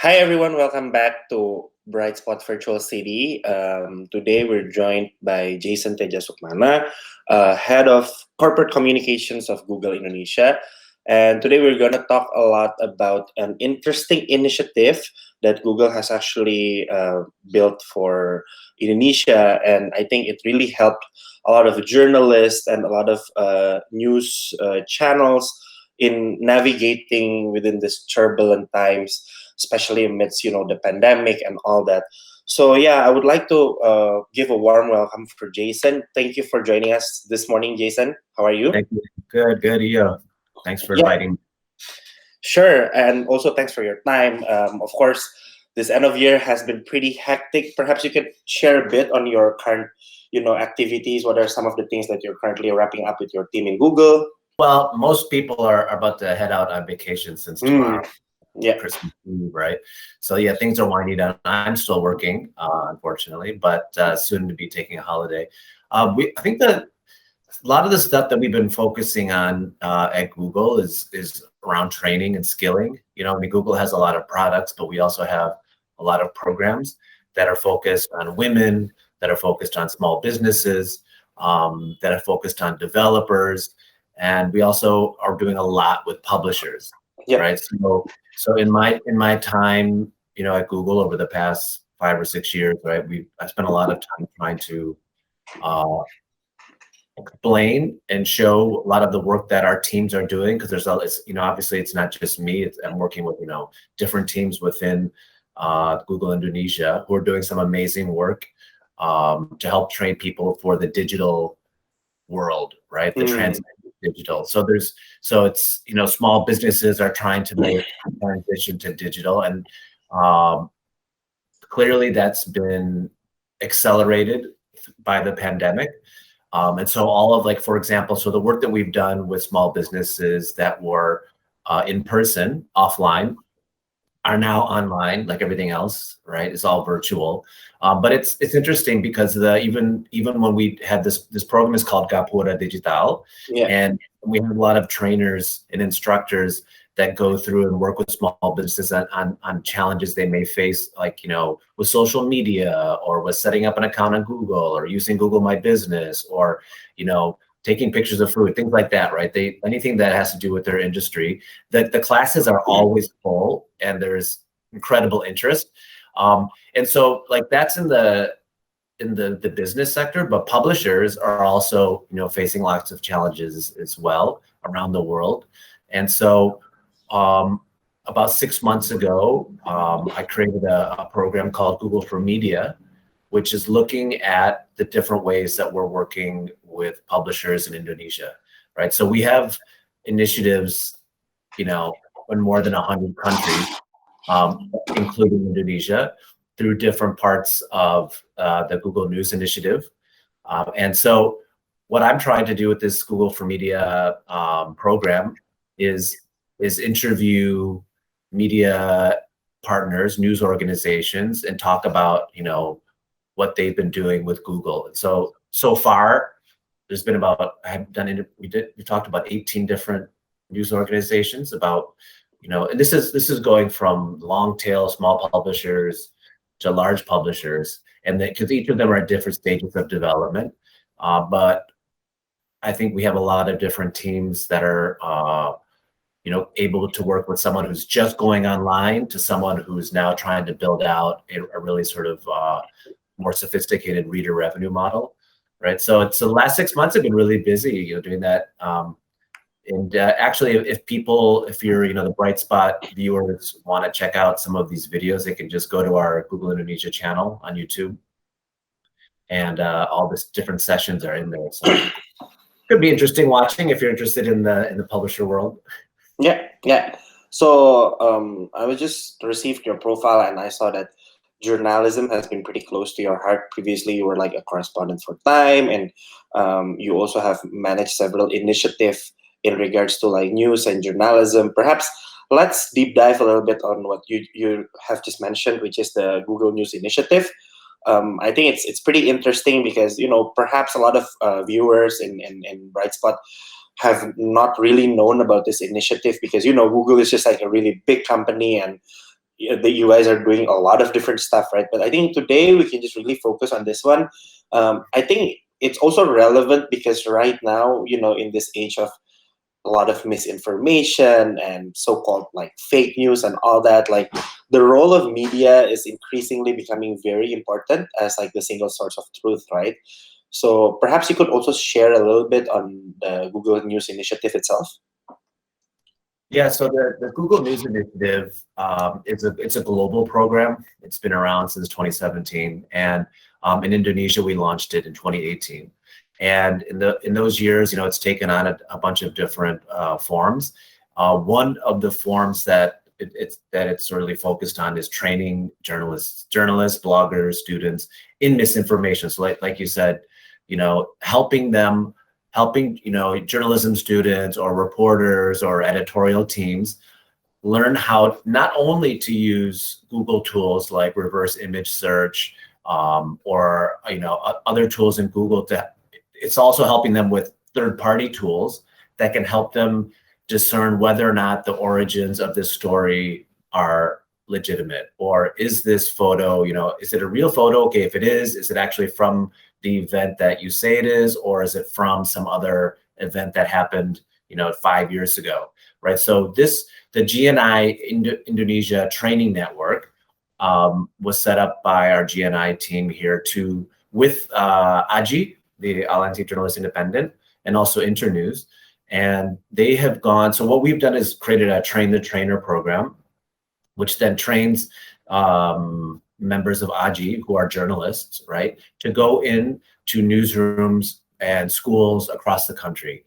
Hi everyone, welcome back to Brightspot Virtual City. Today we're joined by Jason Tedjasukmana, Head of Corporate Communications of Google Indonesia. And today we're going to talk a lot about an interesting initiative that Google has actually built for Indonesia. And I think it really helped a lot of journalists and a lot of news channels in navigating within these turbulent times, especially amidst the pandemic and all that. So yeah, I would like to give a warm welcome for Jason. Thank you for joining us this morning, Jason. How are you? Thank you. Good, Aryo. Thanks for Yeah, inviting me. sure. And also thanks for your time. Of course, this end of year has been pretty hectic. Perhaps you could share a bit on your current, activities. What are some of the things that you're currently wrapping up with your team in Google? Well, most people are about to head out on vacation since Hmm. tomorrow, Yeah. Christmas Eve, right? So yeah, things are winding down. I'm still working, unfortunately, but soon to be taking a holiday. I think that a lot of the stuff that we've been focusing on at Google is around training and skilling. I mean, Google has a lot of products, but we also have a lot of programs that are focused on women, that are focused on small businesses, that are focused on developers, and we also are doing a lot with publishers, Yeah. right? So in my time, at Google over the past 5 or 6 years, right, I spent a lot of time trying to uh, explain and show a lot of the work that our teams are doing, because obviously it's not just me. I'm working with different teams within Google Indonesia who are doing some amazing work to help train people for the digital world, right? The transition to digital. So it's small businesses are trying to make a transition to digital, and um, clearly that's been accelerated by the pandemic. And so all of, like, for example, so the work that we've done with small businesses that were in person, offline, are now online, like everything else, right? It's all virtual. But it's interesting because even when we had this program is called Gapura Digital, Yeah. and we have a lot of trainers and instructors that go through and work with small businesses on challenges they may face, like with social media, or with setting up an account on Google, or using Google My Business, or taking pictures of food, things like that, right? Anything that has to do with their industry. The classes are always full, and there's incredible interest. And so, like, that's in the business sector, but publishers are also facing lots of challenges as well around the world. And so about 6 months ago, I created a program called Google for Media, which is looking at the different ways that we're working with publishers in Indonesia, right? So we have initiatives, in more than 100 countries, including Indonesia, through different parts of the Google News initiative. And so what I'm trying to do with this Google for Media program is interview media partners, news organizations, and talk about, what they've been doing with Google. And so far, there's been we talked about 18 different news organizations about, and this is going from long tail small publishers to large publishers, and because each of them are at different stages of development. But I think we have a lot of different teams that are able to work with someone who's just going online to someone who's now trying to build out a really sort of more sophisticated reader revenue model, right? So the last 6 months have been really busy, doing that. And actually, if you're, the Brightspot viewers want to check out some of these videos, they can just go to our Google Indonesia channel on YouTube, and all these different sessions are in there. So it could be interesting watching if you're interested in the publisher world. Yeah. So I was just received your profile and I saw that journalism has been pretty close to your heart. Previously, you were like a correspondent for Time, and you also have managed several initiatives in regards to like news and journalism. Perhaps let's deep dive a little bit on what you have just mentioned, which is the Google News initiative. I think it's pretty interesting because perhaps a lot of viewers in Brightspot have not really known about this initiative because Google is just like a really big company, and that you guys are doing a lot of different stuff, right? But I think today we can just really focus on this one. I think it's also relevant because right now, in this age of a lot of misinformation and so-called like fake news and all that, like the role of media is increasingly becoming very important as like the single source of truth, right? So perhaps you could also share a little bit on the Google News initiative itself. Yeah, so the Google News Initiative it's a global program. It's been around since 2017, and in Indonesia we launched it in 2018. And in those years, it's taken on a bunch of different forms. One of the forms that it's really focused on is training journalists, bloggers, students in misinformation. So like you said, helping journalism students or reporters or editorial teams learn how not only to use Google tools like reverse image search or other tools in Google. It's also helping them with third-party tools that can help them discern whether or not the origins of this story are legitimate, or is this photo, is it a real photo? Okay, if it is it actually from the event that you say it is, or is it from some other event that happened, 5 years ago, right? So the GNI Indonesia Training Network was set up by our GNI team here with AJI, the Alliance Journalist Independent, and also Internews. And they have gone, so what we've done is created a Train the Trainer program, which then trains members of AJI who are journalists, right, to go in to newsrooms and schools across the country.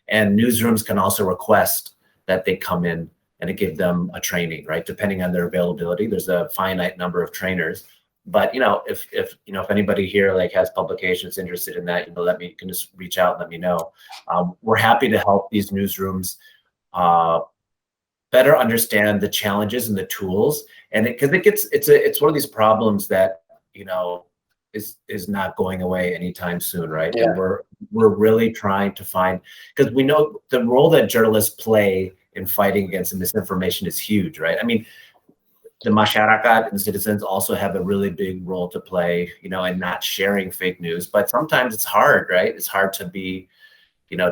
And newsrooms can also request that they come in and to give them a training, right, depending on their availability. There's a finite number of trainers. But if anybody here like has publications interested in that, you can just reach out and let me know. We're happy to help these newsrooms better understand the challenges and the tools, and because it's one of these problems that is not going away anytime soon, right? Yeah. And we're really trying to find, because we know the role that journalists play in fighting against misinformation is huge, right? I mean, the masyarakat and citizens also have a really big role to play, in not sharing fake news. But sometimes it's hard, right? It's hard to be,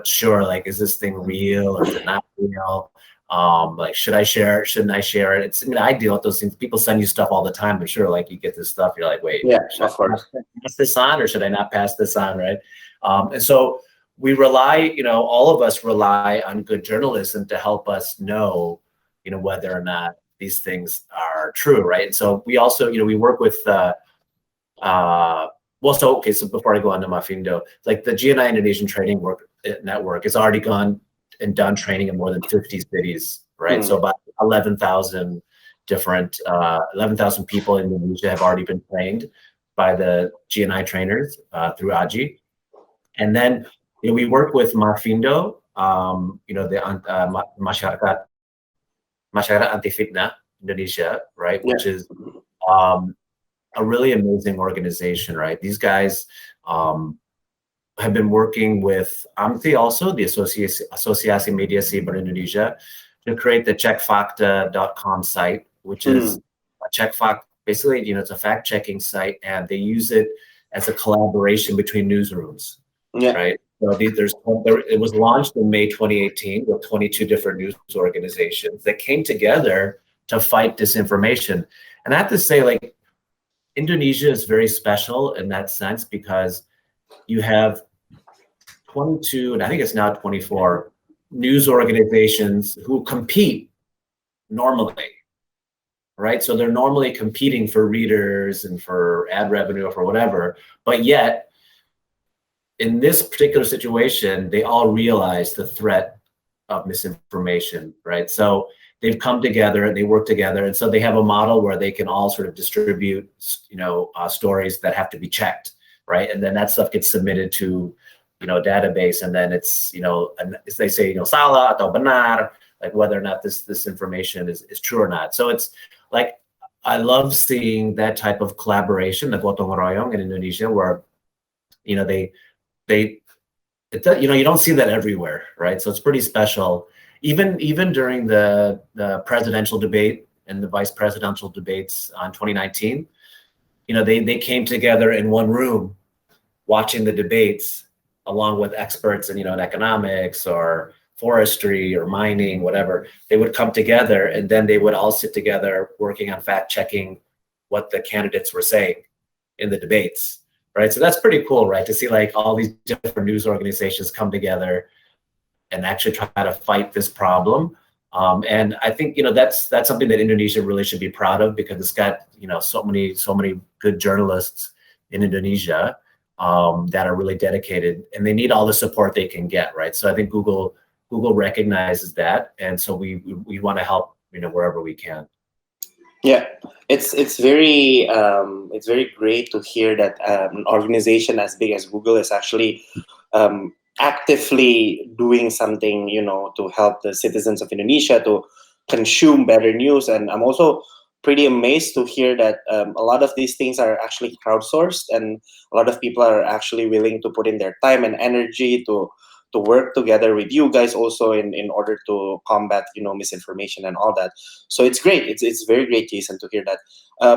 sure, like, is this thing real or is it not real? Like, should I share it? Shouldn't I share it? I deal with those things. People send you stuff all the time, but sure, like you get this stuff, you're like, wait, yeah, should of course, I pass this on or should I not pass this on, right? And so we rely, all of us rely on good journalism to help us know, whether or not these things are true, right? And so we also, we work with, so before I go on to Mafindo, like the GNI Indonesian Training Network has already gone and done training in more than 50 cities, right? So about 11,000 different, 11,000 people in Indonesia have already been trained by the GNI trainers through AJI. And then we work with Mafindo, the Masyarakat Anti Fitnah Indonesia, right? Yeah. Which is a really amazing organization, right? These guys have been working with AMTI also, the Asosiasi Media Cyber Indonesia, to create the checkfakta.com site, which is a checkfact. Basically, it's a fact-checking site, and they use it as a collaboration between newsrooms, right? So it was launched in May 2018 with 22 different news organizations that came together to fight disinformation. And I have to say, like, Indonesia is very special in that sense because you have 22, and I think it's now 24 news organizations who compete normally, right? So they're normally competing for readers and for ad revenue or for whatever, but yet in this particular situation, they all realize the threat of misinformation, right? So they've come together and they work together. And so they have a model where they can all sort of distribute, stories that have to be checked, right? And then that stuff gets submitted to, a database. And then it's, as they say, salah atau benar, like whether or not this information is true or not. So it's like, I love seeing that type of collaboration, the gotong royong in Indonesia, where, you don't see that everywhere, right? So it's pretty special. Even during the presidential debate and the vice presidential debates on 2019, they came together in one room watching the debates along with experts in, in economics or forestry or mining, whatever. They would come together and then they would all sit together working on fact checking what the candidates were saying in the debates, right? So that's pretty cool, right? To see like all these different news organizations come together and actually try to fight this problem. And I think, that's something that Indonesia really should be proud of, because it's got, so many good journalists in Indonesia that are really dedicated, and they need all the support they can get, right? So I think Google recognizes that, and so we want to help, wherever we can. Yeah, it's very great to hear that an organization as big as Google is actually actively doing something, to help the citizens of Indonesia to consume better news. And I'm also pretty amazed to hear that a lot of these things are actually crowdsourced, and a lot of people are actually willing to put in their time and energy to work together with you guys also in order to combat, misinformation and all that. So it's great. It's very great, Jason, to hear that.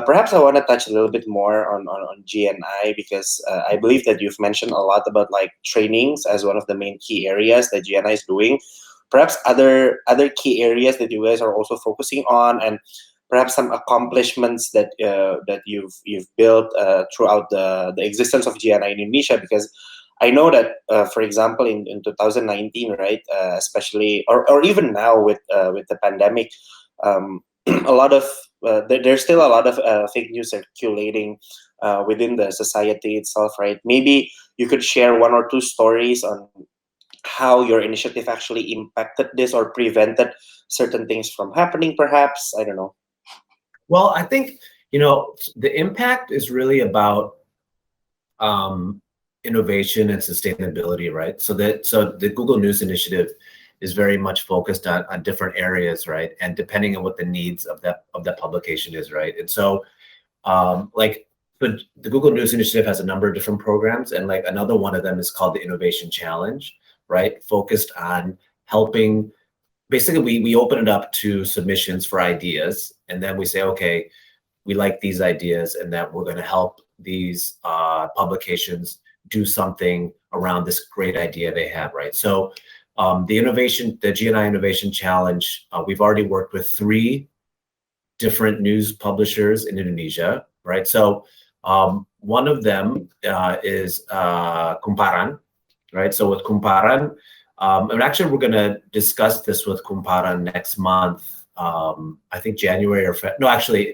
Perhaps I want to touch a little bit more on GNI, because I believe that you've mentioned a lot about like trainings as one of the main key areas that GNI is doing. Perhaps other key areas that you guys are also focusing on, and perhaps some accomplishments that that you've built throughout the existence of GNI in Indonesia, because I know that, for example, in 2019, right, especially, or even now with the pandemic, a lot of there's still a lot of fake news circulating within the society itself, right? Maybe you could share one or two stories on how your initiative actually impacted this or prevented certain things from happening, perhaps. I don't know. Well, I think, the impact is really about innovation and sustainability, right? So the Google News Initiative is very much focused on different areas, right? And depending on what the needs of that publication is, right? And so but the Google News Initiative has a number of different programs, and like another one of them is called the Innovation Challenge, right? Focused on helping. Basically, we open it up to submissions for ideas, and then we say, okay, we like these ideas, and that we're going to help these publications do something around this great idea they have, right? So the GNI Innovation Challenge, we've already worked with 3 different news publishers in Indonesia, right? So one of them is Kumparan, right? So with Kumparan, and actually we're going to discuss this with Kumparan next month. I think January or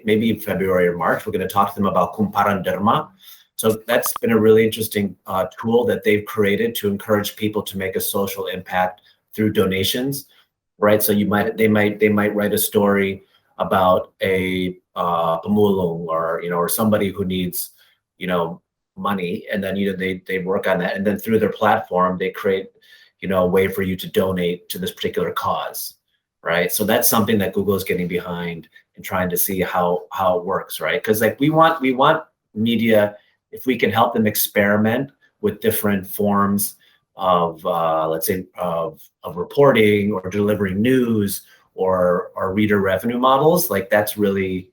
maybe February or March. We're going to talk to them about Kumparan Dharma. So that's been a really interesting tool that they've created to encourage people to make a social impact through donations, right? So they might write a story about a pemulung, or somebody who needs money, and then they work on that, and then through their platform they create a way for you to donate to this particular cause, right? So that's something that Google is getting behind and trying to see how it works, right? Because like we want media, if we can help them experiment with different forms of let's say of reporting or delivering news or reader revenue models, like that's really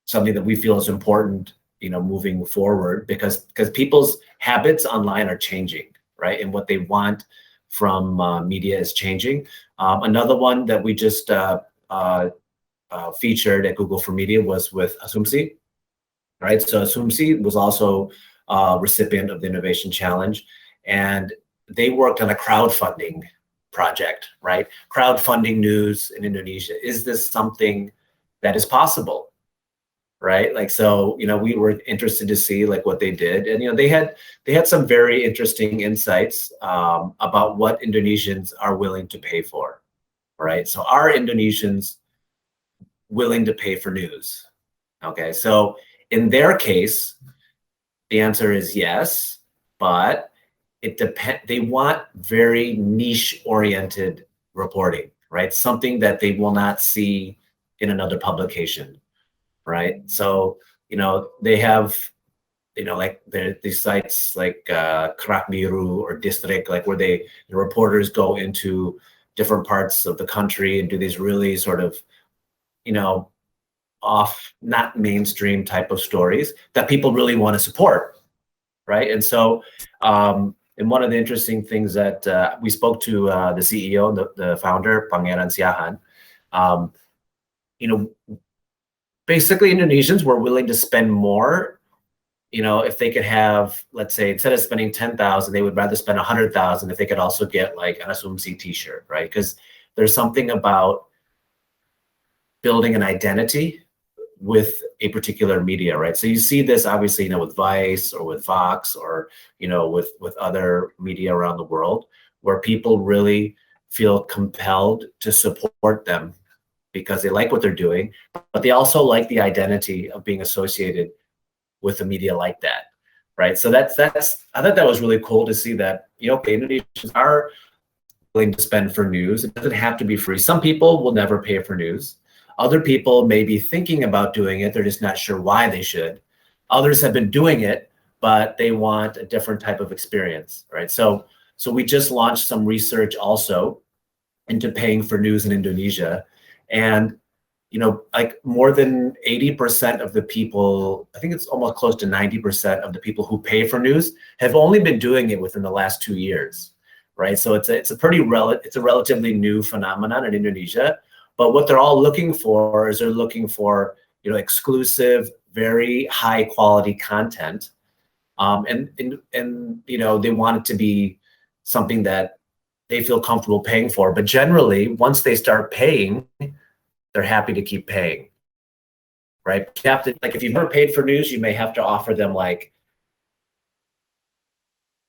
something that we feel is important, moving forward, because people's habits online are changing, right? And what they want from media is changing. Another one that we just featured at Google for Media was with Asumsi, right? So Asumsi was also a recipient of the Innovation Challenge, and they worked on a crowdfunding project, right? Crowdfunding news in Indonesia. Is this something that is possible, right? Like, so, we were interested to see like what they did, and they had some very interesting insights about what Indonesians are willing to pay for, right? So are Indonesians willing to pay for news? Okay, so in their case, the answer is yes, but it depends. They want very niche-oriented reporting, right? Something that they will not see in another publication, right? So they have like these sites like Kerak Biru or District, like where the reporters go into different parts of the country and do these really sort of off, not mainstream type of stories that people really want to support, right? And so, and one of the interesting things that we spoke to the CEO, the founder, Pangeran Siahan, you know, basically Indonesians were willing to spend more, you know, if they could have, let's say, instead of spending 10,000, they would rather spend 100,000 if they could also get like an Asumsi t-shirt, right? Because there's something about building an identity with a particular media, right? So you see this obviously, you know, with Vice or with Fox or, you know, with other media around the world, where people really feel compelled to support them because they like what they're doing, but they also like the identity of being associated with a media like that, right? So that's I thought that was really cool to see that, you know, Indonesians are willing to spend for news. It doesn't have to be free. Some people will never pay for news. Other people may be thinking about doing it. They're just not sure why they should. Others have been doing it, but they want a different type of experience, right? So we just launched some research also into paying for news in Indonesia. And, you know, like more than 80% of the people, I think it's almost close to 90% of the people who pay for news have only been doing it within the last 2 years, right? So it's a relatively new phenomenon in Indonesia. But what they're all looking for is they're looking for, you know, exclusive, very high quality content, and you know, they want it to be something that they feel comfortable paying for. But generally, once they start paying, they're happy to keep paying, right? You have to, like, if you've never paid for news, you may have to offer them like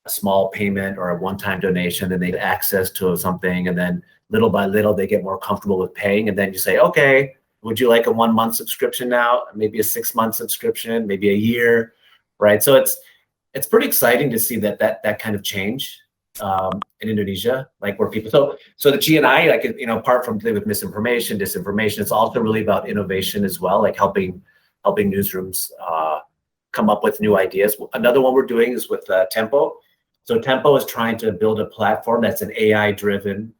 a small payment or a one-time donation, then they get access to something, and then little by little they get more comfortable with paying, and then you say, okay, would you like a 1 month subscription now, maybe a 6 month subscription, maybe a year, right? So it's pretty exciting to see that kind of change in Indonesia, like where people, so the GNI, like, you know, apart from dealing with misinformation, disinformation, it's also really about innovation as well, like helping newsrooms come up with new ideas. Another one we're doing is with Tempo. So Tempo is trying to build a platform that's an AI-driven,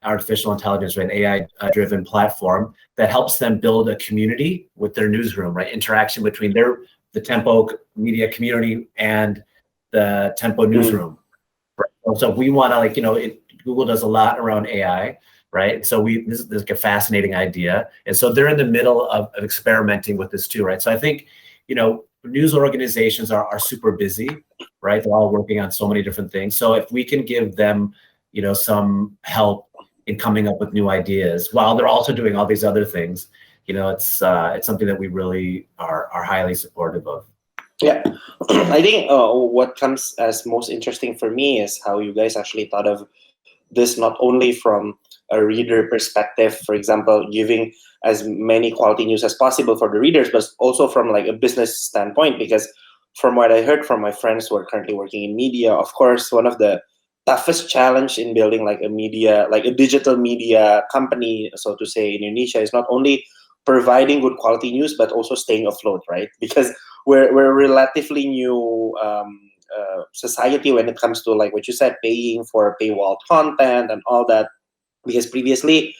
artificial intelligence, right? An AI-driven platform that helps them build a community with their newsroom, right? Interaction between the Tempo media community and the Tempo newsroom. Right? So we want to, like, you know, Google does a lot around AI, right? So this is like a fascinating idea. And so they're in the middle of experimenting with this too, right? So I think, you know, news organizations are super busy, right? They're all working on so many different things. So if we can give them, you know, some help in coming up with new ideas while they're also doing all these other things, you know, it's something that we really are highly supportive of. Yeah, I think what comes as most interesting for me is how you guys actually thought of this not only from a reader perspective, for example, giving as many quality news as possible for the readers, but also from like a business standpoint. Because from what I heard from my friends who are currently working in media, of course, one of the toughest challenge in building like a media, like a digital media company, so to say, in Indonesia is not only providing good quality news, but also staying afloat, right? Because we're a relatively new society when it comes to, like what you said, paying for paywall content and all that. Because previously,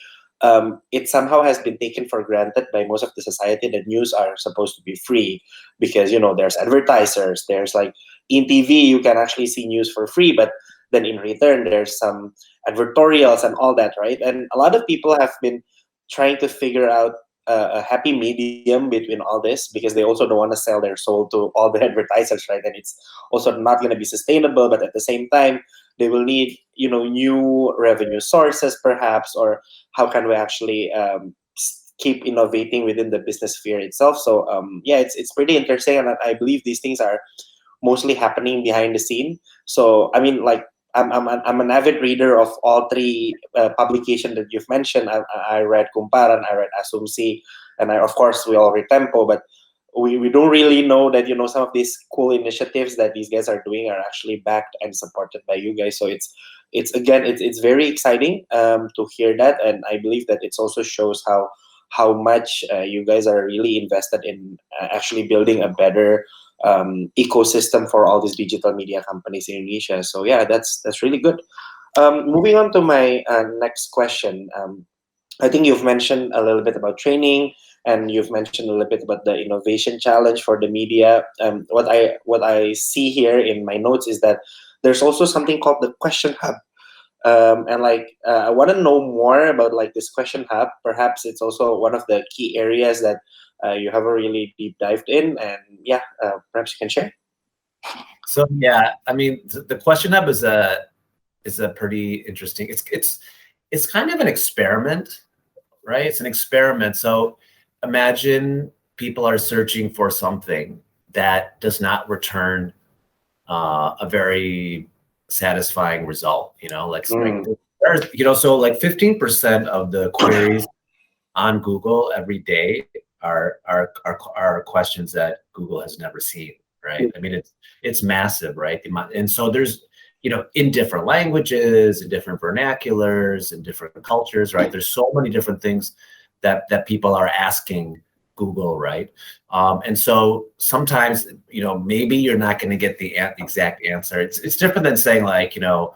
it somehow has been taken for granted by most of the society that news are supposed to be free, because, you know, there's advertisers, there's like in TV you can actually see news for free, but then in return there's some advertorials and all that, right? And a lot of people have been trying to figure out a happy medium between all this, because they also don't want to sell their soul to all the advertisers, right? And it's also not going to be sustainable, but at the same time they will need, you know, new revenue sources perhaps, or how can we actually keep innovating within the business sphere itself. So yeah, it's pretty interesting, and I believe these things are mostly happening behind the scene. So I mean, like, I'm an avid reader of all three publications that you've mentioned. I read Kumparan, I read Asumsi, and of course we all read Tempo. But we don't really know that, you know, some of these cool initiatives that these guys are doing are actually backed and supported by you guys. So it's very exciting to hear that, and I believe that it also shows how much you guys are really invested in actually building a better ecosystem for all these digital media companies in Indonesia. So yeah, that's really good. Moving on to my next question. I think you've mentioned a little bit about training, and you've mentioned a little bit about the innovation challenge for the media. What I see here in my notes is that there's also something called the question hub, and I want to know more about like this question hub. Perhaps it's also one of the key areas that you have a really deep dived in, and yeah, perhaps you can share. So yeah, I mean, the question hub is a pretty interesting. It's kind of an experiment, right? It's an experiment. So imagine people are searching for something that does not return a very satisfying result. You know, like there's, you know, so like 15% of the queries on Google every day are questions that Google has never seen, right? I mean, it's massive, right? And so there's, you know, in different languages, in different vernaculars, in different cultures, right? There's so many different things that people are asking Google, right? And so sometimes, you know, maybe you're not going to get the exact answer. It's different than saying like, you know,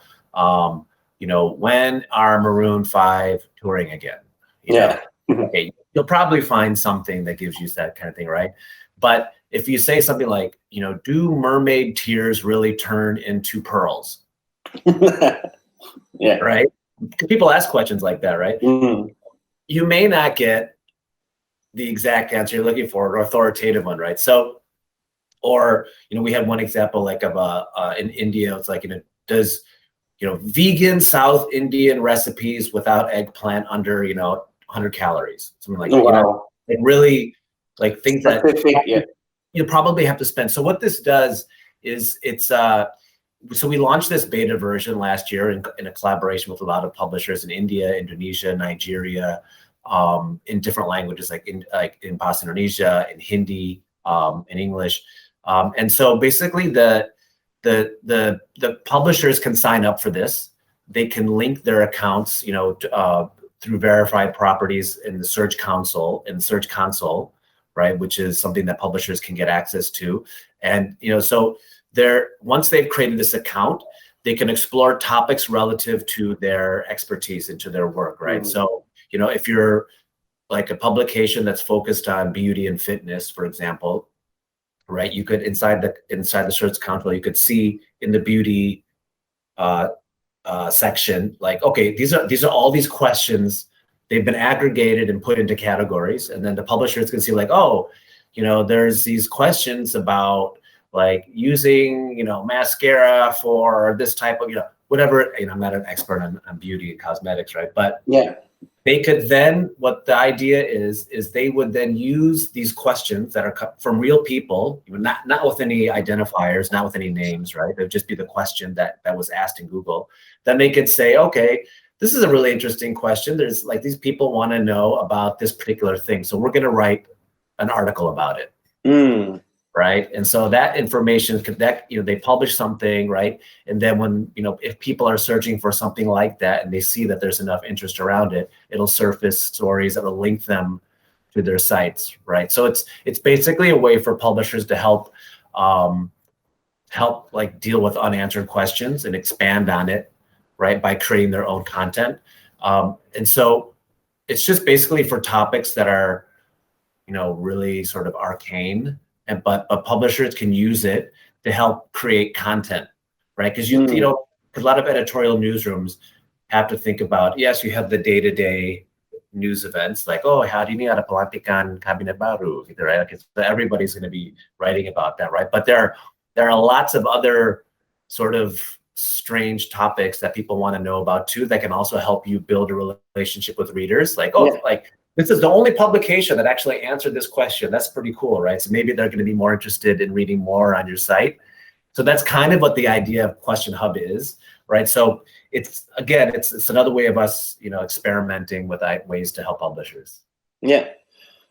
when are Maroon 5 touring again? You know? Okay, you'll probably find something that gives you that kind of thing, right? But if you say something like, you know, do mermaid tears really turn into pearls? Yeah. Right? People ask questions like that, right? You may not get the exact answer you're looking for, or authoritative one, right? So, or, you know, we had one example like of in India, it's like, you know, does, you know, vegan South Indian recipes without eggplant under, you know, 100 calories, something like that. You know, it really like things that you probably have to spend. So what this does is so we launched this beta version last year in a collaboration with a lot of publishers in India, Indonesia, Nigeria, in different languages like in Bahasa Indonesia, in Hindi, in English, and so basically the publishers can sign up for this. They can link their accounts, you know, through verified properties in the Search Console, right, which is something that publishers can get access to. And, you know, so once they've created this account, they can explore topics relative to their expertise and to their work, right? So, you know, if you're like a publication that's focused on beauty and fitness, for example, right, you could inside the Search Console, you could see in the beauty section, like, okay, these are all these questions. They've been aggregated and put into categories, and then the publishers can see like, oh, you know, there's these questions about like using, you know, mascara for this type of, you know, whatever. You know, I'm not an expert on beauty and cosmetics, right? But yeah, they could then, what the idea is they would then use these questions that are from real people, not with any identifiers, not with any names, right? It would just be the question that was asked in Google. Then they could say, okay, this is a really interesting question. There's like, these people want to know about this particular thing. So we're going to write an article about it. Right. And so that information you know, they publish something, right? And then when, you know, if people are searching for something like that and they see that there's enough interest around it, it'll surface stories that will link them to their sites, right? So it's basically a way for publishers to help like deal with unanswered questions and expand on it, right, by creating their own content. And so it's just basically for topics that are, you know, really sort of arcane. But publishers can use it to help create content, right? Because you know, a lot of editorial newsrooms have to think about, yes, you have the day-to-day news events like, oh, hari ini ada pelantikan kabinet baru, right? Like everybody's going to be writing about that, right? But there are lots of other sort of strange topics that people want to know about too that can also help you build a relationship with readers. Like, oh, like, this is the only publication that actually answered this question. That's pretty cool, right? So maybe they're going to be more interested in reading more on your site. So that's kind of what the idea of Question Hub is, right? So it's another way of us, you know, experimenting with ways to help publishers. Yeah,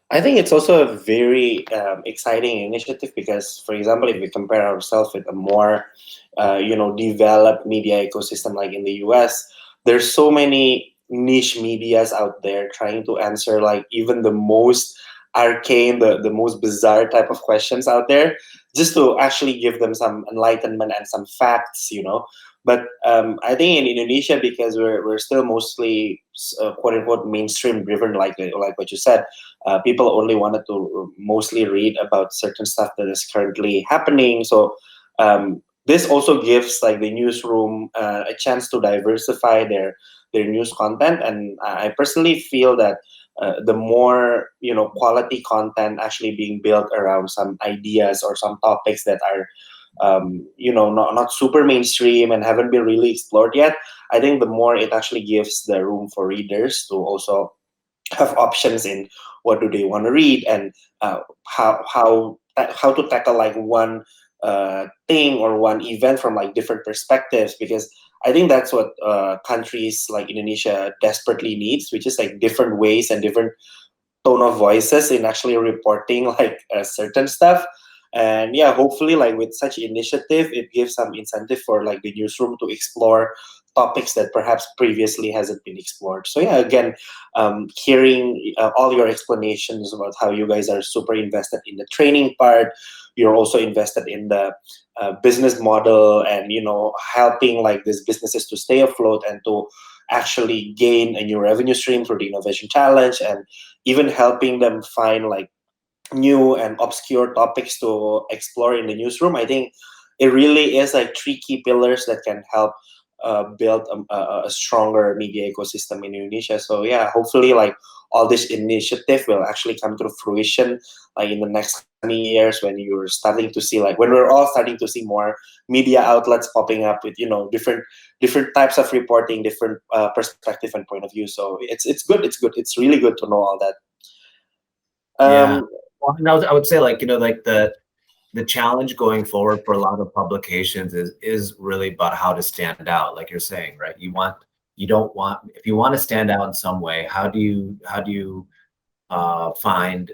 I think it's also a very exciting initiative because, for example, if we compare ourselves with a more, you know, developed media ecosystem like in the US, there's so many niche medias out there trying to answer like even the most arcane, the most bizarre type of questions out there, just to actually give them some enlightenment and some facts, you know. But I think in Indonesia, because we're still mostly quote unquote mainstream driven, like what you said, people only wanted to mostly read about certain stuff that is currently happening. So this also gives like the newsroom a chance to diversify their news content, and I personally feel that the more quality content actually being built around some ideas or some topics that are not super mainstream and haven't been really explored yet, I think the more it actually gives the room for readers to also have options in what do they want to read, and how to tackle like one thing or one event from like different perspectives, because I think that's what countries like Indonesia desperately needs, which is like different ways and different tone of voices in actually reporting like certain stuff. And yeah, hopefully like with such initiative, it gives some incentive for like the newsroom to explore topics that perhaps previously hasn't been explored. So yeah, again, hearing all your explanations about how you guys are super invested in the training part, you're also invested in the business model, and helping like these businesses to stay afloat and to actually gain a new revenue stream through the innovation challenge, and even helping them find like new and obscure topics to explore in the newsroom. I think it really is like three key pillars that can help build a stronger media ecosystem in Indonesia. So yeah, hopefully like all this initiative will actually come to fruition like in the next coming years, when you're starting to see like when we're all starting to see more media outlets popping up with different types of reporting, different perspective and point of view. So it's good. It's really good to know all that. Yeah. Well, and I would say like, like the challenge going forward for a lot of publications is really about how to stand out, like you're saying, right? If you want to stand out in some way, how do you find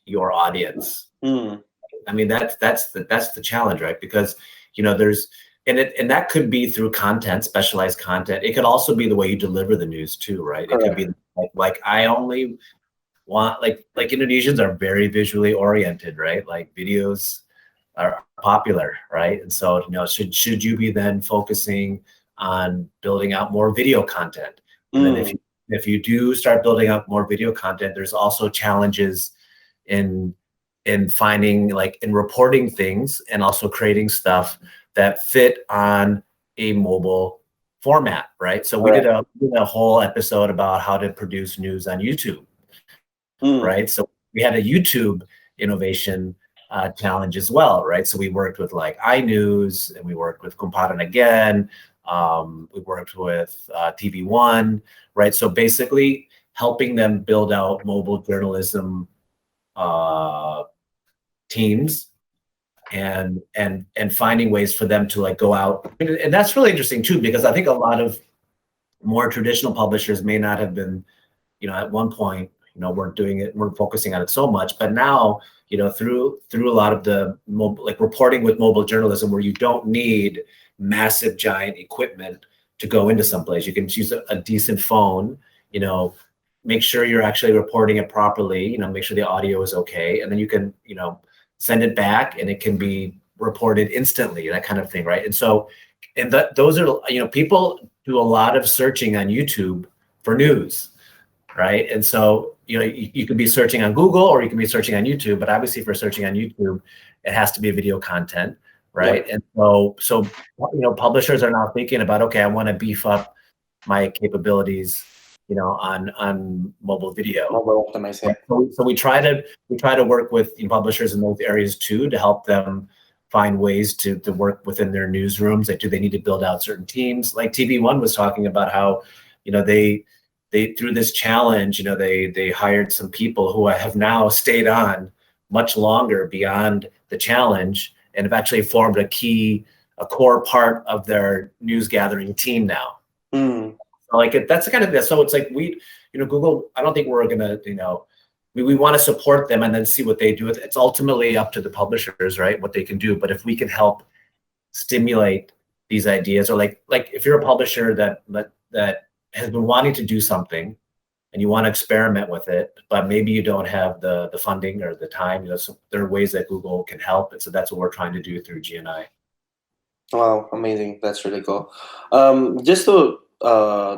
your audience? I mean, that's the challenge, right? Because there's and that could be through content, specialized content. It could also be the way you deliver the news too, right? It could be like I only want like Indonesians are very visually oriented, right? Like videos are popular, right? And so should you be then focusing on building out more video content? And then if you do start building out more video content, there's also challenges in finding like in reporting things and also creating stuff that fit on a mobile format, right? So we did a whole episode about how to produce news on YouTube, right? So we had a YouTube innovation challenge as well, right? So we worked with like iNews, and we worked with Kumparan again. We worked with TV1, right? So basically helping them build out mobile journalism teams and finding ways for them to like go out. And that's really interesting too, because I think a lot of more traditional publishers may not have been, at one point, weren't doing it, we're focusing on it so much, but now, through a lot of the like reporting with mobile journalism, where you don't need massive giant equipment to go into someplace, you can use a decent phone, make sure you're actually reporting it properly, make sure the audio is okay, and then you can, send it back and it can be reported instantly, that kind of thing, right? And so, those are, people do a lot of searching on YouTube for news, right? And so, you could be searching on Google or you can be searching on YouTube, but obviously for searching on YouTube, it has to be video content, right? Yeah. And so publishers are now thinking about, okay, I want to beef up my capabilities, on mobile video. Mobile optimization. So we try to work with publishers in those areas too, to help them find ways to work within their newsrooms. Like, do they need to build out certain teams? Like TV1 was talking about how, they through this challenge, they hired some people who have now stayed on much longer beyond the challenge and have actually formed a core part of their news gathering team now. Like that's the kind of, so it's like Google, I don't think we're gonna, we want to support them and then see what they do. It's ultimately up to the publishers, right? What they can do. But if we can help stimulate these ideas, or like if you're a publisher that has been wanting to do something and you want to experiment with it, but maybe you don't have the funding or the time, so there are ways that Google can help. And so that's what we're trying to do through GNI. Wow, amazing. That's really cool. Just to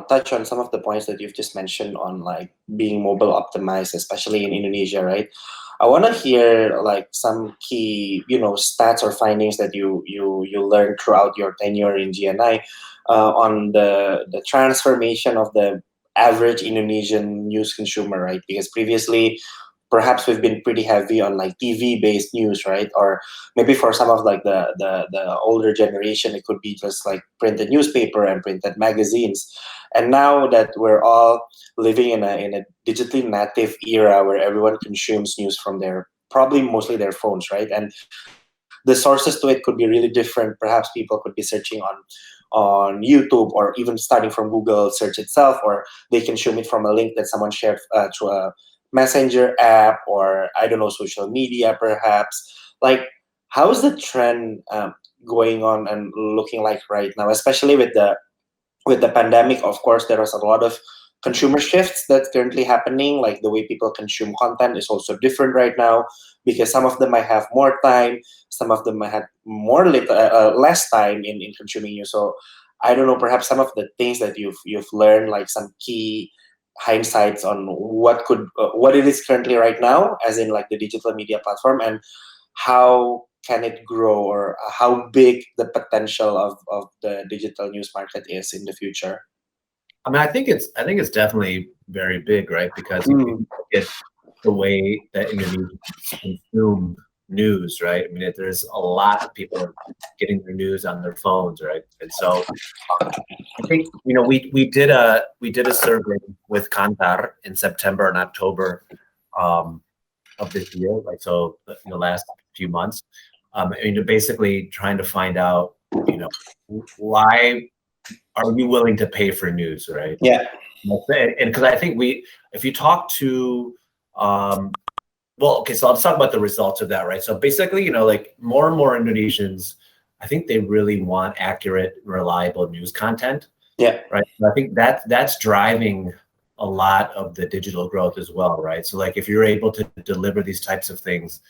touch on some of the points that you've just mentioned on like being mobile optimized, especially in Indonesia, right? I want to hear like some key, stats or findings that you learned throughout your tenure in GNI on the transformation of the average Indonesian news consumer, right? Because previously, perhaps we've been pretty heavy on like TV based news, right? Or maybe for some of like the older generation, it could be just like printed newspaper and printed magazines. And now that we're all living in a digitally native era where everyone consumes news from their probably mostly their phones, right? And the sources to it could be really different. Perhaps people could be searching on YouTube, or even starting from Google search itself, or they consume it from a link that someone shared through a messenger app, or I don't know, social media perhaps. Like, how is the trend going on and looking like right now, especially with the pandemic? Of course, there was a lot of consumer shifts that's currently happening. Like the way people consume content is also different right now, because some of them might have more time, some of them might have less time in consuming you. So I don't know, perhaps some of the things that you've learned, like some key hindsights on what it is currently right now, as in like the digital media platform, and how can it grow, or how big the potential of the digital news market is in the future. I mean, I think it's definitely very big, right? Because if you Mm. look at the way that Indonesians consume news, right? I mean, there's a lot of people getting their news on their phones, right? And so I think we did a survey with Kantar in September and October of this year, like so in the last few months. I mean, basically trying to find out, why are you willing to pay for news, right? Yeah. And because I think if you talk to, well, okay, so let's talk about the results of that, right? So basically, like more and more Indonesians, I think they really want accurate, reliable news content, Yeah. right? And I think that's driving a lot of the digital growth as well, right? So like if you're able to deliver these types of things,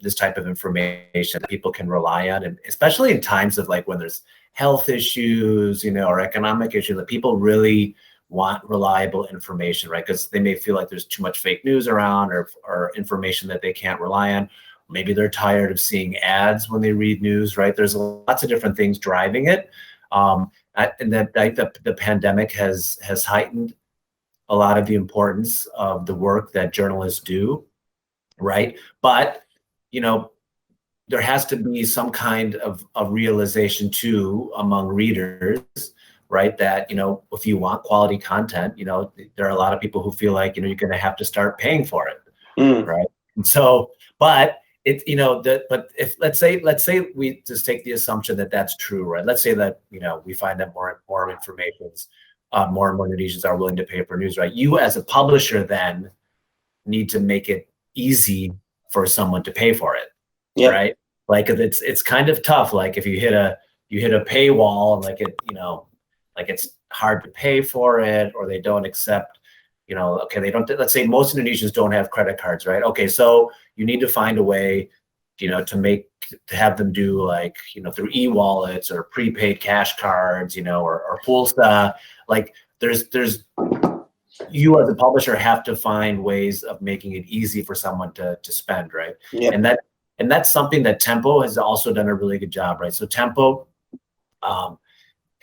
this type of information people can rely on, and especially in times of like when there's health issues, or economic issues, that people really want reliable information, right? Because they may feel like there's too much fake news around, or information that they can't rely on. Maybe they're tired of seeing ads when they read news, right? There's lots of different things driving it. And that the pandemic has heightened a lot of the importance of the work that journalists do, right? But you know, there has to be some kind of realization too among readers, right? That if you want quality content, there are a lot of people who feel like you're going to have to start paying for it, Mm. right? And so, but but if let's say we just take the assumption that that's true, right? Let's say that we find that more information's more and more Indonesians are willing to pay for news, right? You as a publisher then need to make it easy for someone to pay for it, Yep. right? Like it's kind of tough. Like if you hit a paywall, like like it's hard to pay for it, or they don't accept, okay, they don't. Let's say most Indonesians don't have credit cards, right? Okay, so you need to find a way, to have them do like through e-wallets or prepaid cash cards, or Pulsa. Like there's you as a publisher have to find ways of making it easy for someone to spend, right? Yep. And that's something that Tempo has also done a really good job, right? So Tempo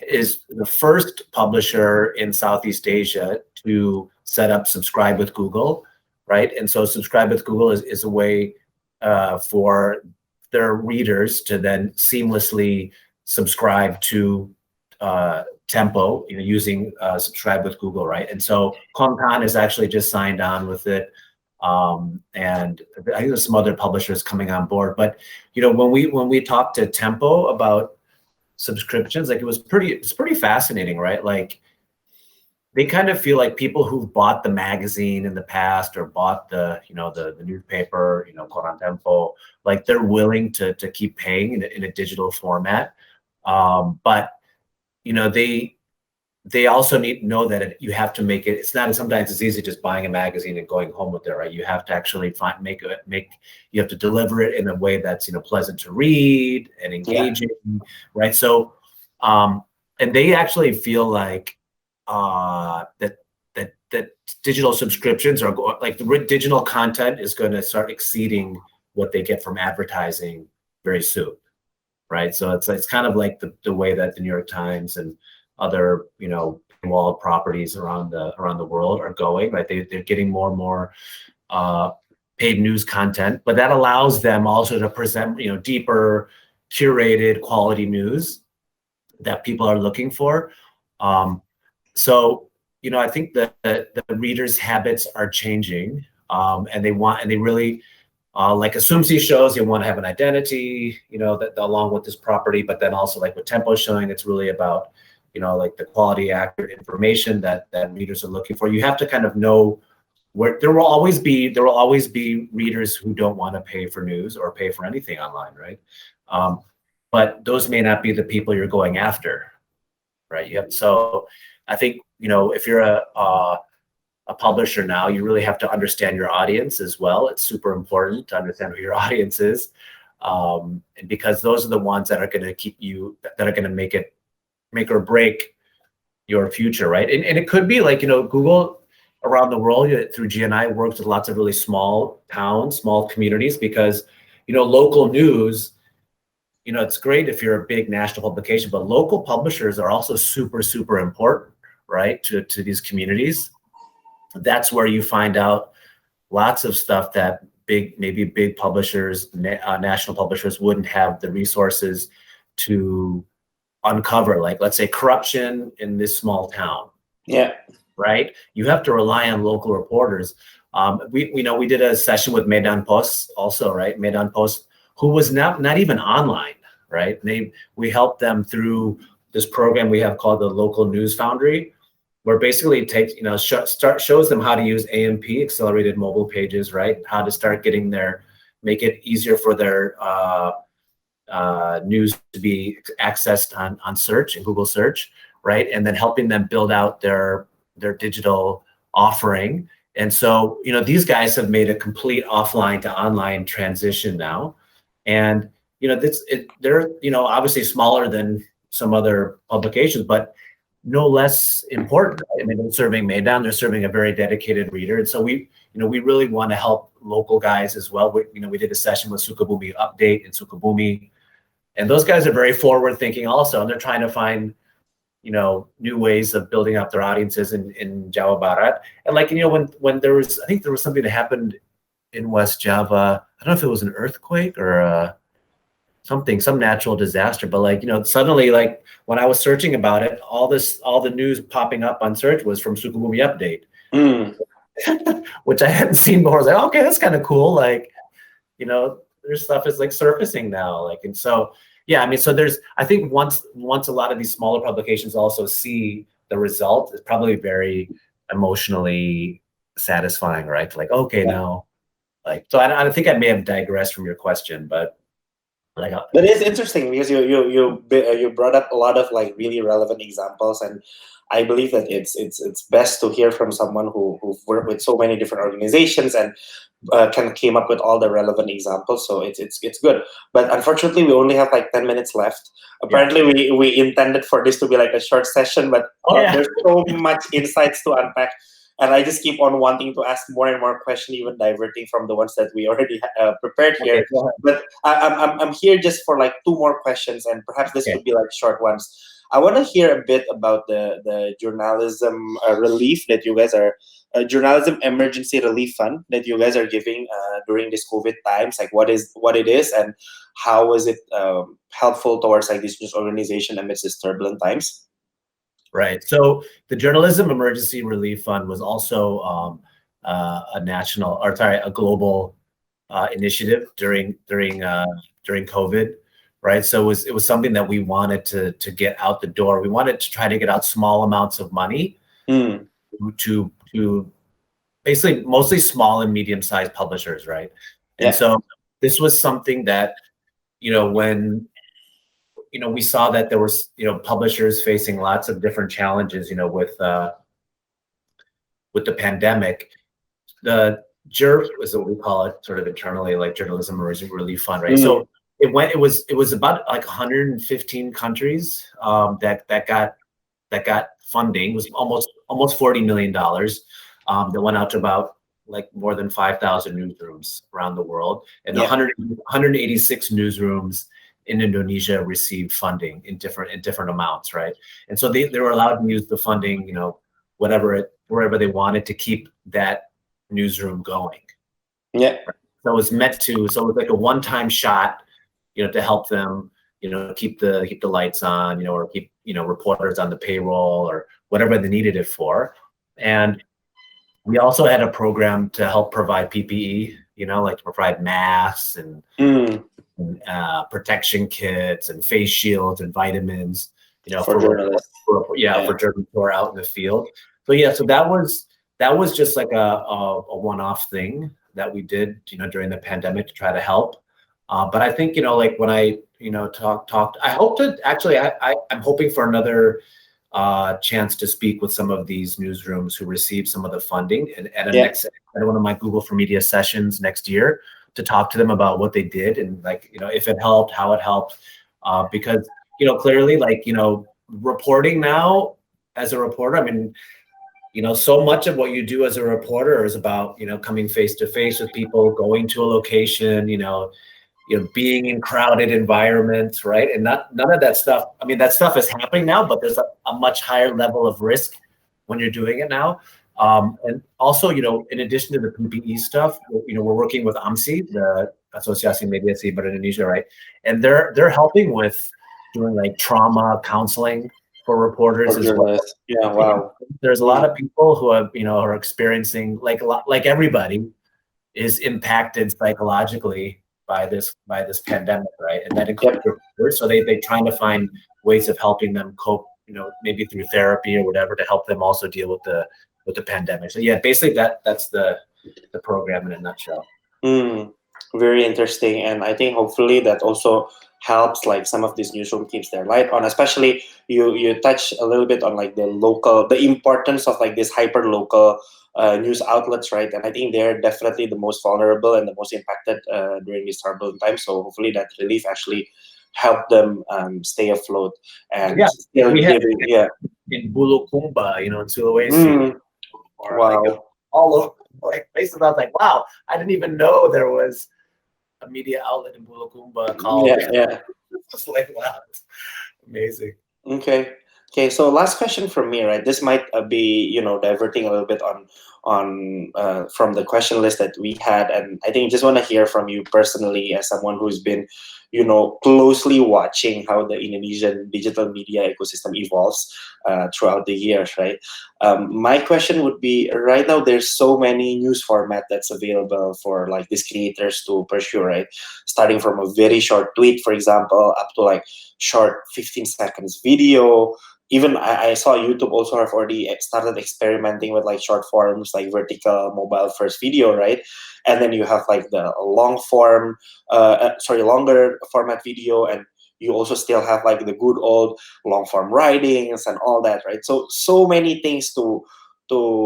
is the first publisher in Southeast Asia to set up Subscribe with Google, right? And so Subscribe with Google is a way for their readers to then seamlessly subscribe to Tempo, using Subscribe with Google, right? And so Konkan has actually just signed on with it, and I think there's some other publishers coming on board. But when we talked to Tempo about subscriptions, like it's pretty fascinating, right? Like they kind of feel like people who've bought the magazine in the past, or bought the the newspaper, Koran Tempo, like they're willing to keep paying in a digital format, but they also need to know that you have to make it. It's not sometimes it's easy just buying a magazine and going home with it, right? You have to actually you have to deliver it in a way that's pleasant to read and engaging, right? So, and they actually feel like that digital subscriptions are like the digital content is going to start exceeding what they get from advertising very soon, right? So it's kind of like the way that the New York Times and other walled properties around the world are going, right? They're getting more and more paid news content, but that allows them also to present deeper, curated, quality news that people are looking for. So I think that the readers' habits are changing, and they really like Asumsi shows, you want to have an identity, that along with this property, but then also like with Tempo showing, it's really about like the quality, accurate information that readers are looking for. You have to kind of know where there will always be readers who don't want to pay for news or pay for anything online, right? But those may not be the people you're going after, right? So I think if you're a publisher now, you really have to understand your audience as well. It's super important to understand who your audience is, and because those are the ones that are going to that are going to make or break your future, right? And it could be like, Google around the world through GNI works with lots of really small towns, small communities, because, local news, it's great if you're a big national publication, but local publishers are also super, super important, right? To these communities. That's where you find out lots of stuff that maybe big publishers, national publishers wouldn't have the resources to uncover, like let's say corruption in this small town. Yeah. Right. You have to rely on local reporters. We did a session with Medan Post also, right? Medan Post, who was not even online, right? We helped them through this program we have called the Local News Foundry, where basically it takes, shows them how to use AMP, accelerated mobile pages, right? How to start make it easier for their news to be accessed on search and Google search, right? And then helping them build out their digital offering. And so, these guys have made a complete offline to online transition now. And, they're, obviously smaller than some other publications, but no less important. Right? I mean, they're serving Medan, they're serving a very dedicated reader. And so we really want to help local guys as well. We did a session with Sukabumi Update in Sukabumi. And those guys are very forward thinking also, and they're trying to find, new ways of building up their audiences in Jawa Barat. And like, when there was something that happened in West Java. I don't know if it was an earthquake or some natural disaster, but like, suddenly, like when I was searching about it, all the news popping up on search was from Sukabumi Update, which I hadn't seen before. I was like, okay, that's kind of cool. Like, their stuff is like surfacing now. Like, and so, yeah, I mean, so I think once a lot of these smaller publications also see the result, it's probably very emotionally satisfying, right? Like, okay, now, like, so I think I may have digressed from your question, but like, but it's interesting because you brought up a lot of like really relevant examples, and I believe that it's best to hear from someone who've worked with so many different organizations and came up with all the relevant examples. So it's good. But unfortunately, we only have like 10 minutes left. Apparently, we intended for this to be like a short session, but there's so much insights to unpack. And I just keep on wanting to ask more and more questions, even diverting from the ones that we already prepared here. Okay, but I'm here just for like 2 more questions, and perhaps this could be like short ones. I want to hear a bit about the journalism relief that you guys are, journalism emergency relief fund that you guys are giving during this COVID times. Like what it is, and how is it helpful towards like this news organization amidst these turbulent times? Right. So the Journalism Emergency Relief Fund was also a global initiative during COVID, right? So it was something that we wanted to get out the door. We wanted to try to get out small amounts of money to basically mostly small and medium-sized publishers, right? And so this was something that, when we saw that there was, publishers facing lots of different challenges, with the pandemic. The JERF is what we call it, sort of internally, like Journalism Emergency Relief Fund, right? So it was about like 115 countries that got funding. It was almost $40 million that went out to about like more than 5,000 newsrooms around the world, and 186 newsrooms in Indonesia received funding in different amounts, right? And so they were allowed to use the funding, wherever they wanted to keep that newsroom going. Yeah. So it was so it was like a one-time shot, to help them, keep the lights on, or keep, reporters on the payroll or whatever they needed it for. And we also had a program to help provide PPE, like to provide masks and protection kits and face shields and vitamins, for journalists. For journalists who are out in the field. So that was just like a one-off thing that we did, during the pandemic to try to help. But I think, like when I, talked, I hope to actually, I'm hoping for another chance to speak with some of these newsrooms who received some of the funding at one of my Google for Media sessions next year, to talk to them about what they did and like, if it helped, how it helped. Because, clearly, like, reporting now as a reporter, I mean, so much of what you do as a reporter is about, coming face to face with people, going to a location, being in crowded environments, right? And none of that stuff. I mean, that stuff is happening now, but there's a much higher level of risk when you're doing it now. And also, in addition to the PPE stuff, we're working with AMSI, the Asosiasi Media Cyber Indonesia, right? And they're helping with doing like trauma counseling for reporters as well. Yeah, wow. There's a lot of people who have, are experiencing like everybody is impacted psychologically by this pandemic, right? And that includes reporters. So they're trying to find ways of helping them cope, maybe through therapy or whatever, to help them also deal with the pandemic. So yeah, basically that's the program in a nutshell. Very interesting, and I think hopefully that also helps like some of these newsroom keeps their light on. Especially you touch a little bit on like the importance of like this hyper local news outlets, right? And I think they're definitely the most vulnerable and the most impacted during this turbulent time. So hopefully that relief actually helped them stay afloat. And we had in Bulukumba, in Sulawesi. Wow. Like, all over like places. I was like, wow, I didn't even know there was a media outlet in Bulukumba called. It's like, wow, it's amazing. Okay. So last question from me, right? This might be, diverting a little bit on from the question list that we had, and I think just want to hear from you personally as someone who's been, closely watching how the Indonesian digital media ecosystem evolves throughout the years, right? My question would be, right now there's so many news format that's available for like these creators to pursue, right? Starting from a very short tweet, for example, up to like short 15 seconds video. Even I saw YouTube also have already started experimenting with like short forms, like vertical mobile first video, right? And then you have like the longer format video, and you also still have like the good old long form writings and all that, right? So many things to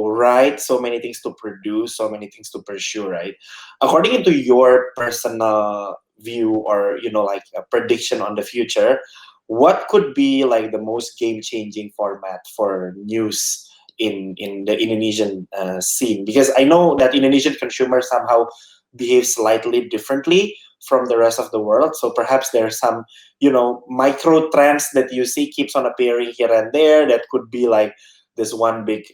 write, so many things to produce, so many things to pursue, right? According to your personal view or like a prediction on the future, what could be like the most game-changing format for news in the Indonesian scene? Because I know that Indonesian consumers somehow behave slightly differently from the rest of the world. So perhaps there are some, micro trends that you see keeps on appearing here and there that could be like this one big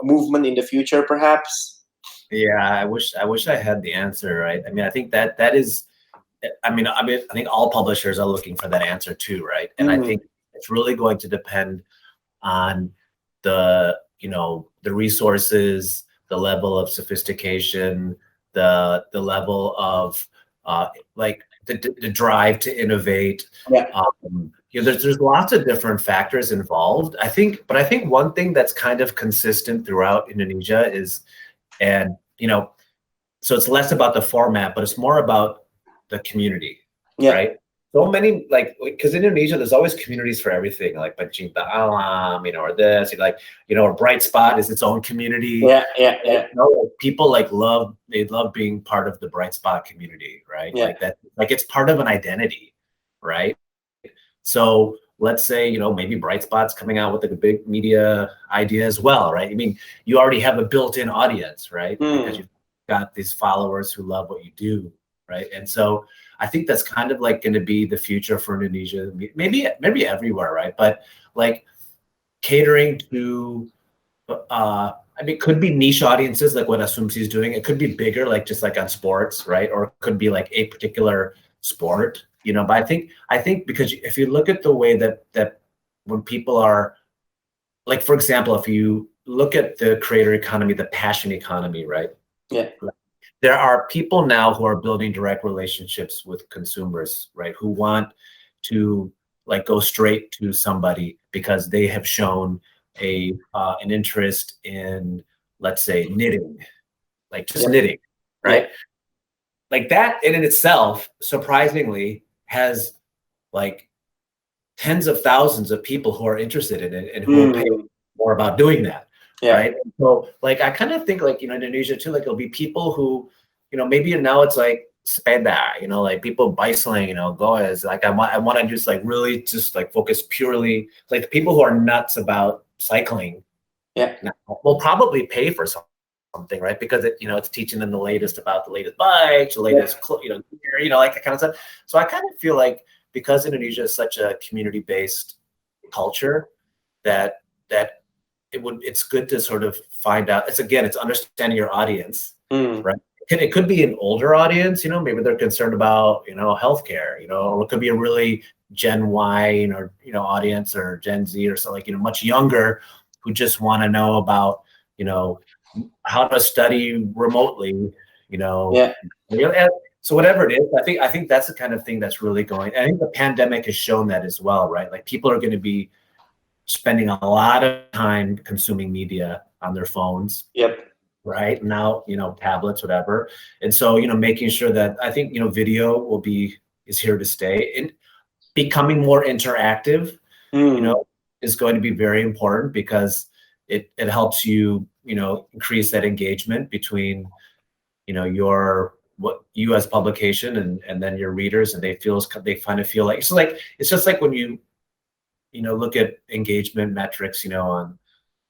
movement in the future, perhaps. Yeah, I wish I had the answer, right? I mean, I think that is. I think all publishers are looking for that answer too, right? And I think it's really going to depend on the resources, the level of sophistication, the level of like the drive to innovate. There's lots of different factors involved. I think one thing that's kind of consistent throughout Indonesia is, and so it's less about the format, but it's more about the community, right? so many, like, because in Indonesia there's always communities for everything, like Pencinta Alam, or this, like, or Brightspot is its own community. Yeah, yeah, yeah. Like, people love being part of the Brightspot community, right? Yeah. Like that, like it's part of an identity, right? So let's say, maybe Brightspot's coming out with a big media idea as well, right? I mean, you already have a built-in audience, right? Because you've got these followers who love what you do, right? And so I think that's kind of like going to be the future for Indonesia, maybe everywhere, right? But like catering to, I mean, it could be niche audiences like what Asumsi is doing. It could be bigger, like just like on sports, right? Or it could be like a particular sport, But I think because if you look at the way that when people are, like, for example, if you look at the creator economy, the passion economy, right? Yeah. There are people now who are building direct relationships with consumers, right? Who want to like go straight to somebody because they have shown an interest in, let's say, knitting, like just knitting, right? Yeah. Like that in itself, surprisingly, has like tens of thousands of people who are interested in it and who will pay more about doing that. Yeah. Right. So like, I kind of think like, Indonesia too, like it'll be people who, maybe now it's like sepeda, like people bicycling, go as like, I want to just like really just like focus purely, like the people who are nuts about cycling. Yeah. Will probably pay for something, right? Because it's teaching them the latest about the latest bikes, the latest, gear, like that kind of stuff. So I kind of feel like because Indonesia is such a community-based culture that it's good to sort of find out. It's understanding your audience, right? It could be an older audience, maybe they're concerned about, healthcare, or it could be a really Gen Y, audience, or Gen Z or something, like, much younger, who just want to know about, how to study remotely, Yeah. So whatever it is, I think that's the kind of thing that's really going. I think the pandemic has shown that as well, right? Like people are going to be spending a lot of time consuming media on their phones. Yep. Right now, tablets, whatever. And so, making sure that I think, video is here to stay, and becoming more interactive, is going to be very important because it helps you, increase that engagement between, what you as publication and then your readers, and they kind of feel like it's just like when you look at engagement metrics, on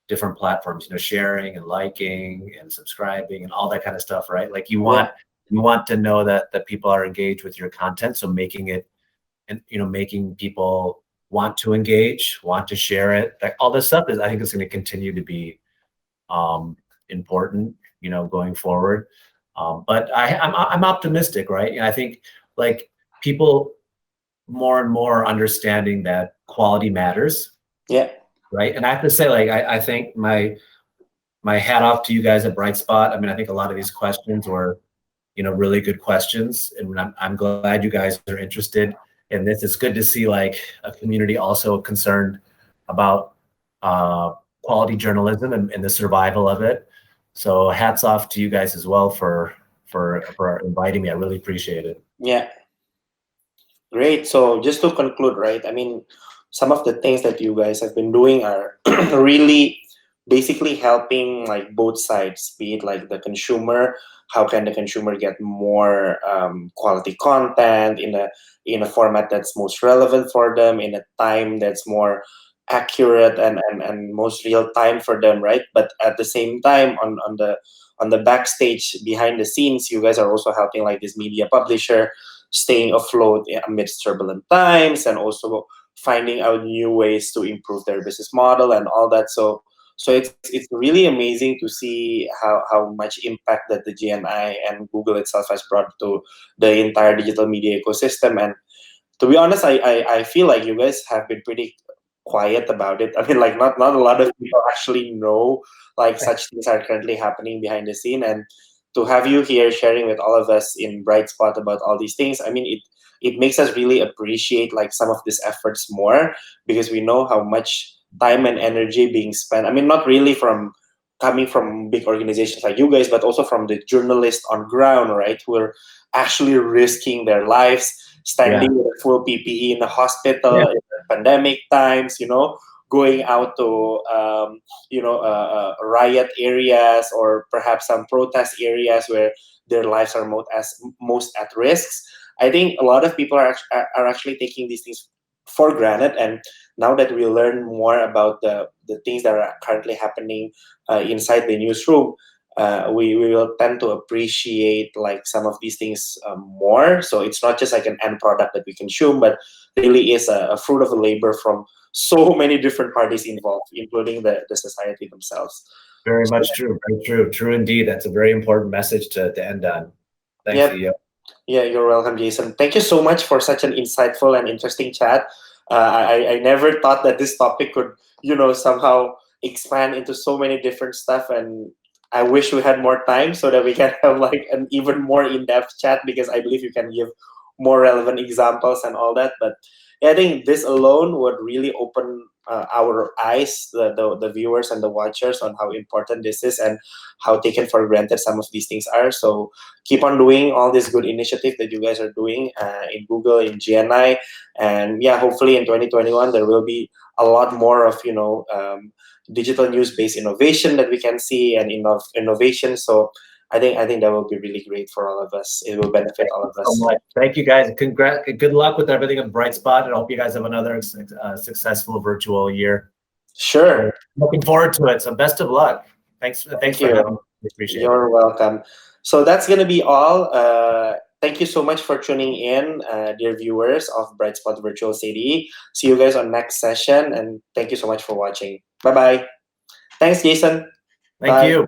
different platforms, sharing and liking and subscribing and all that kind of stuff, right? Like you want to know that people are engaged with your content, so making it, and making people want to engage, want to share it, like all this stuff I think is going to continue to be important, going forward. But I'm optimistic, right? I think like people more and more understanding that quality matters. Yeah. Right. And I have to say, like, I think my hat off to you guys at Brightspot. I mean, I think a lot of these questions were, really good questions, and I'm glad you guys are interested in this. It's good to see like a community also concerned about quality journalism and the survival of it. So hats off to you guys as well for inviting me. I really appreciate it. Yeah. Great. So just to conclude, right? I mean, some of the things that you guys have been doing are really basically helping like both sides, be it like the consumer. How can the consumer get more quality content in a format that's most relevant for them, in a time that's more accurate and most real time for them, right? But at the same time, on the backstage, behind the scenes, you guys are also helping like this media publisher staying afloat amidst turbulent times, and also finding out new ways to improve their business model and all that. So it's really amazing to see how much impact that the GNI and Google itself has brought to the entire digital media ecosystem. And to be honest, I feel like you guys have been pretty quiet about it. I mean, like not a lot of people actually know like such things are currently happening behind the scene. And to have you here sharing with all of us in Brightspot about all these things, I mean, it makes us really appreciate like some of these efforts more, because we know how much time and energy being spent. I mean, not really coming from big organizations like you guys, but also from the journalists on ground, right, who are actually risking their lives, standing with a full PPE in the hospital in the pandemic times, going out to riot areas or perhaps some protest areas where their lives are most at risk. I think a lot of people are actually taking these things for granted, and now that we learn more about the things that are currently happening inside the newsroom, we will tend to appreciate like some of these things more. So it's not just like an end product that we consume, but really is a fruit of labor from so many different parties involved, including the society themselves. Very much true. Very true. True indeed. That's a very important message to end on. Thanks, Aryo. Yeah, you're welcome, Jason. Thank you so much for such an insightful and interesting chat. I never thought that this topic could, somehow expand into so many different stuff, and I wish we had more time so that we can have like an even more in-depth chat, because I believe you can give more relevant examples and all that. But yeah, I think this alone would really open our eyes, the viewers and the watchers, on how important this is and how taken for granted some of these things are. So keep on doing all this good initiative that you guys are doing in Google, in GNI, and yeah, hopefully in 2021 there will be a lot more of digital news-based innovation that we can see, and innovation. So I think that will be really great for all of us. It will benefit all of us. So much. Thank you, guys. Good luck with everything at Brightspot, and I hope you guys have another successful virtual year. Sure. Looking forward to it. So best of luck. Thanks for having me. Appreciate it. You're welcome. So that's going to be all. Thank you so much for tuning in, dear viewers of Brightspot Virtual City. See you guys on next session, and thank you so much for watching. Bye-bye. Thanks, Jason. Thank you.